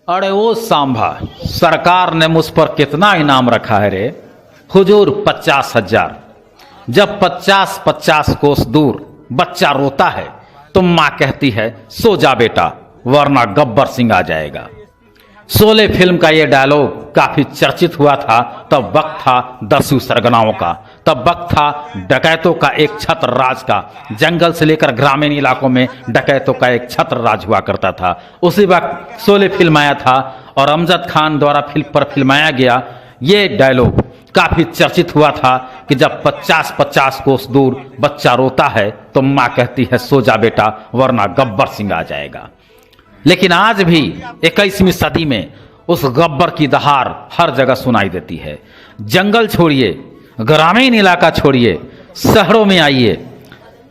अरे वो सांभा, सरकार ने मुझ पर कितना इनाम रखा है रे हुजूर, 50,000। जब 50-50 कोस दूर बच्चा रोता है तो माँ कहती है सो जा बेटा वरना गब्बर सिंह आ जाएगा। शोले फिल्म का ये डायलॉग काफी चर्चित हुआ था। तब वक्त था 10वीं सरगनाओं का, तब वक्त था डकैतों का एक छत्र राज का। जंगल से लेकर ग्रामीण इलाकों में डकैतों का एक छत्र राज हुआ करता था। उसी वक्त शोले फिल्म आया था और अमजद खान द्वारा फिल्माया गया ये डायलॉग काफी चर्चित हुआ था कि जब 50-50 कोस दूर बच्चा रोता है तो माँ कहती है सो जा बेटा वरना गब्बर सिंह आ जाएगा। लेकिन आज भी 21वीं सदी में उस गब्बर की दहाड़ हर जगह सुनाई देती है। जंगल छोड़िए, ग्रामीण इलाका छोड़िए, शहरों में आइए,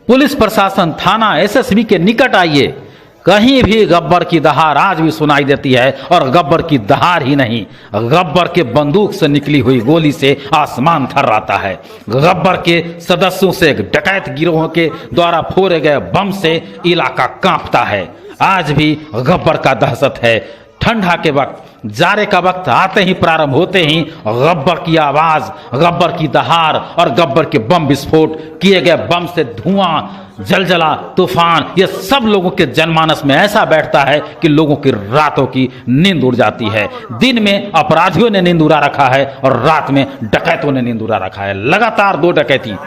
पुलिस प्रशासन, थाना, एसएसबी के निकट आइए, कहीं भी गब्बर की दहाड़ आज भी सुनाई देती है। और गब्बर की दहाड़ ही नहीं, गब्बर के बंदूक से निकली हुई गोली से आसमान थर्राता है। गब्बर के सदस्यों से डकैत गिरोह के द्वारा फोड़े गए बम से इलाका कांपता है। आज भी गब्बर का दहशत है। ठंडा के वक्त, जाड़े का वक्त आते ही, प्रारंभ होते ही गब्बर की आवाज, गब्बर की दहाड़ और गब्बर के बम विस्फोट, किए गए बम से धुआं, जलजला, तूफान, ये सब लोगों के जनमानस में ऐसा बैठता है कि लोगों की रातों की नींद उड़ जाती है। दिन में अपराधियों ने नींद उड़ा रखा है और रात में डकैतों ने नींद उड़ा रखा है। लगातार 2 डकैती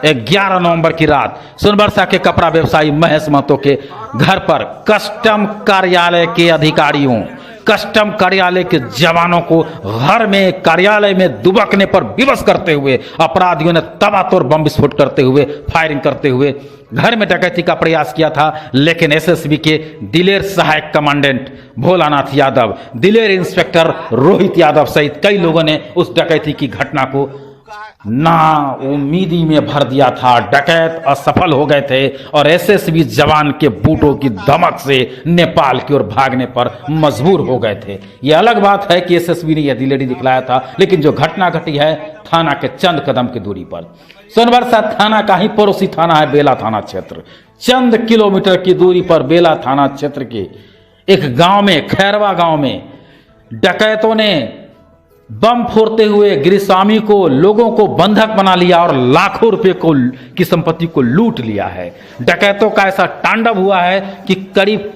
11 नवंबर की रात सोनबरसा के कपड़ा व्यवसायी महेश महतो के घर पर कस्टम कार्यालय के अधिकारियों, कस्टम कार्यालय के जवानों को घर में, कार्यालय में दुबकने पर विवश करते हुए अपराधियों ने तबातोड़ बम विस्फोट करते हुए, फायरिंग करते हुए घर में डकैती का प्रयास किया था। लेकिन एसएसबी के दिलेर सहायक कमांडेंट भोलानाथ यादव, दिलेर इंस्पेक्टर रोहित यादव सहित कई लोगों ने उस डकैती की घटना को ना उम्मीदी में भर दिया था। डकैत असफल हो गए थे और एसएसबी जवान के बूटों की धमक से नेपाल की ओर भागने पर मजबूर हो गए थे। यह अलग बात है कि एसएसबी ने यह दिलेरी दिखलाया था, लेकिन जो घटना घटी है थाना के चंद कदम की दूरी पर, सोनबरसा थाना का ही पड़ोसी थाना है बेला थाना क्षेत्र। चंद किलोमीटर की दूरी पर बेला थाना क्षेत्र के एक गांव में, खैरवा गांव में डकैतों ने बम फोड़ते हुए गिरिस्वामी को, लोगों को बंधक बना लिया और लाखों रुपए की संपत्ति को लूट लिया है। डकैतों का ऐसा तांडव हुआ है कि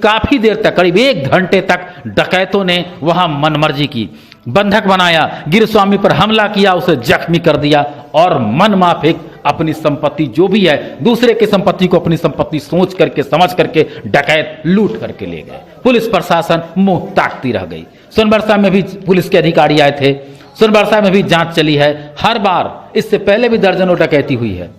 काफी देर तक, करीब 1 घंटे तक डकैतों ने वहां मनमर्जी की, बंधक बनाया, गिरिस्वामी पर हमला किया, उसे जख्मी कर दिया और मनमाफिक अपनी संपत्ति जो भी है, दूसरे की संपत्ति को अपनी संपत्ति सोच करके, समझ करके डकैत लूट करके ले गए। पुलिस प्रशासन मुंह ताकती रह गई। सोनबरसा में भी पुलिस के अधिकारी आए थे, सोनबरसा में भी जांच चली है। हर बार, इससे पहले भी दर्जनों डकैती हुई है,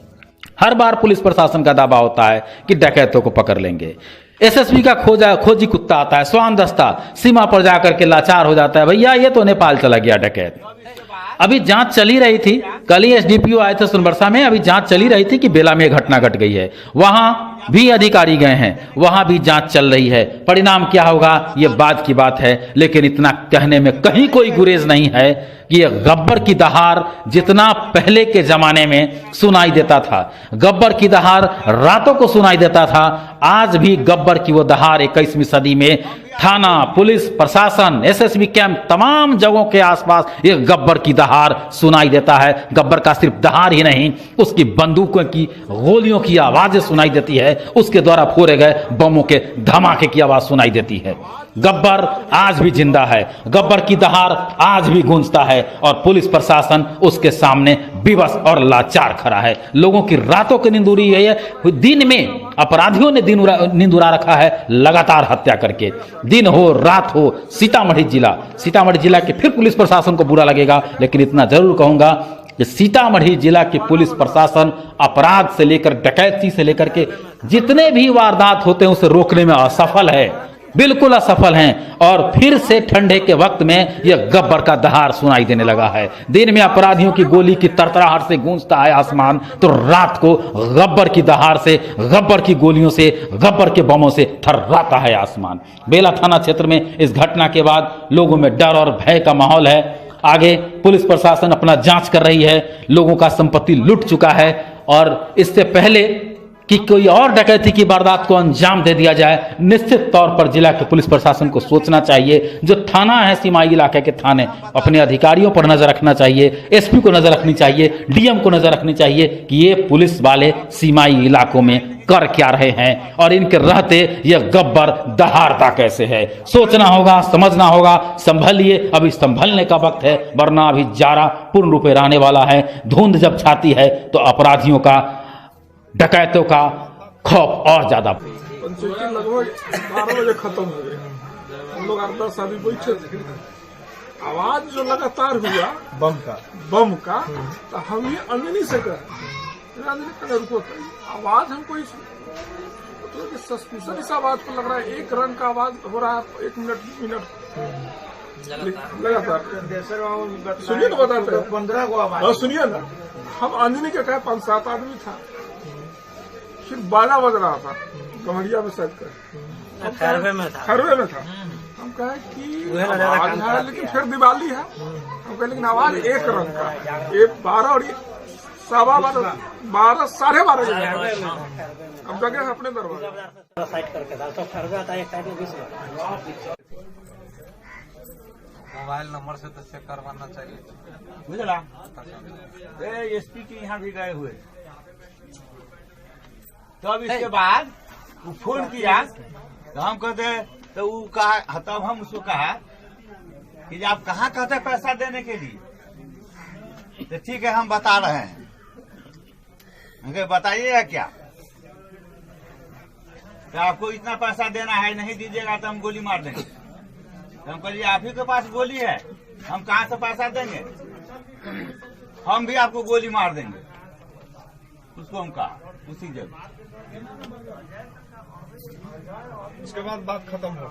हर बार पुलिस प्रशासन का दावा होता है कि डकैतों को पकड़ लेंगे। एसएसबी का खोजी कुत्ता आता है, स्वान दस्ता सीमा पर जाकर के लाचार हो जाता है, भैया ये तो नेपाल चला गया डकैत। अभी जांच चली रही थी, कल ही एसडीपीओ आए थे सोनबरसा में, अभी जांच चली रही थी कि बेला में घटना घट गई है, वहां भी अधिकारी गए हैं, वहां भी जांच चल रही है। परिणाम क्या होगा ये बाद की बात है, लेकिन इतना कहने में कहीं कोई गुरेज नहीं है कि ये गब्बर की दहाड़ जितना पहले के जमाने में सुनाई देता था, गब्बर की दहाड़ रातों को सुनाई देता था, आज भी गब्बर की वो दहाड़ 21वीं सदी में थाना, पुलिस प्रशासन, एसएसबी कैंप, तमाम जगहों के आसपास ये गब्बर की दहाड़ सुनाई देता है। गब्बर का सिर्फ दहाड़ ही नहीं, उसकी बंदूकों की, गोलियों की आवाजें सुनाई देती है, उसके द्वारा फोड़े गए बमों के धमाके की आवाज सुनाई देती है। गब्बर आज भी जिंदा है, गब्बर की दहाड़ आज भी गूंजता है और पुलिस प्रशासन उसके सामने विवश और लाचार खड़ा है। लोगों की रातों की नींद उड़ी है, दिन में अपराधियों ने नींद उड़ा रखा है लगातार हत्या करके। दिन हो रात हो, सीतामढ़ी जिला के, फिर पुलिस प्रशासन को बुरा लगेगा, लेकिन इतना जरूर कहूंगा कि सीतामढ़ी जिला के पुलिस प्रशासन अपराध से लेकर, डकैती से लेकर के जितने भी वारदात होते हैं उसे रोकने में असफल है, बिल्कुल असफल हैं। और फिर से ठंडे के वक्त में यह गब्बर का दहाड़ सुनाई देने लगा है। दिन में अपराधियों की गोली की तरतराहट से गूंजता है आसमान, तो रात को गब्बर की दहाड़ से, गब्बर की गोलियों से, गब्बर के बमों से थर्राता है आसमान। बेला थाना क्षेत्र में इस घटना के बाद लोगों में डर और भय का माहौल है। आगे पुलिस प्रशासन अपना जांच कर रही है, लोगों का संपत्ति लूट चुका है और इससे पहले कि कोई और डकैती की वारदात को अंजाम दे दिया जाए, निश्चित तौर पर जिला के पुलिस प्रशासन को सोचना चाहिए। जो थाना है सीमाई इलाके के थाने, अपने अधिकारियों पर नजर रखना चाहिए, एसपी को नजर रखनी चाहिए, डीएम को नजर रखनी चाहिए कि ये पुलिस वाले सीमाई इलाकों में कर क्या रहे हैं और इनके रहते ये गब्बर दहाड़ता कैसे है। सोचना होगा, समझना होगा, संभलिए, अभी संभलने का वक्त है, वरना अभी जारा पूर्ण रूप में आने वाला है। धुंध जब छाती है तो अपराधियों का, डकैतों का खौफ और ज्यादा। पंचायती लगभग 12 बजे खत्म हो गए। हम लोग 8-10 आदमी बैठे थे। आवाज जो लगातार हुआ बम का तो हम ये अंजनी से कहे रुको, आवाज हमको मतलब सस्पिशन इस आवाज पर लग रहा है। एक रन का आवाज हो रहा है 1 मिनट लगातार। सुनिए ना, बताते हैं 15 को आवाज सुनिए ना। हम अंजनी के कहे 5-7 आदमी था, फिर 12 बज रहा था गमरिया में शायद खरवे में था। हम कहे कि आवाज है लेकिन फिर दिवाली है। हम कहे लेकिन आवाज एक रंग का, 12 और 12:15 12 12:30 हम जगह अपने दरबार मोबाइल नंबर से तो चेक करवाना चाहिए, बुझला। एसपी के यहाँ भी गए हुए, तब इसके बाद वो फोन किया तो हम कहते, तो वो कहा, तब हम उसको कहा कि आप कहाँ कहते पैसा देने के लिए। तो ठीक है हम बता रहे हैं। बताइएगा क्या, तो आपको इतना पैसा देना है, नहीं दीजिएगा तो हम गोली मार देंगे। तो हम कहिए आप ही के पास गोली है, हम कहाँ से पैसा देंगे, हम भी आपको गोली मार देंगे। उसको हम कहा उसी जगह। उसके बाद बात खत्म हो।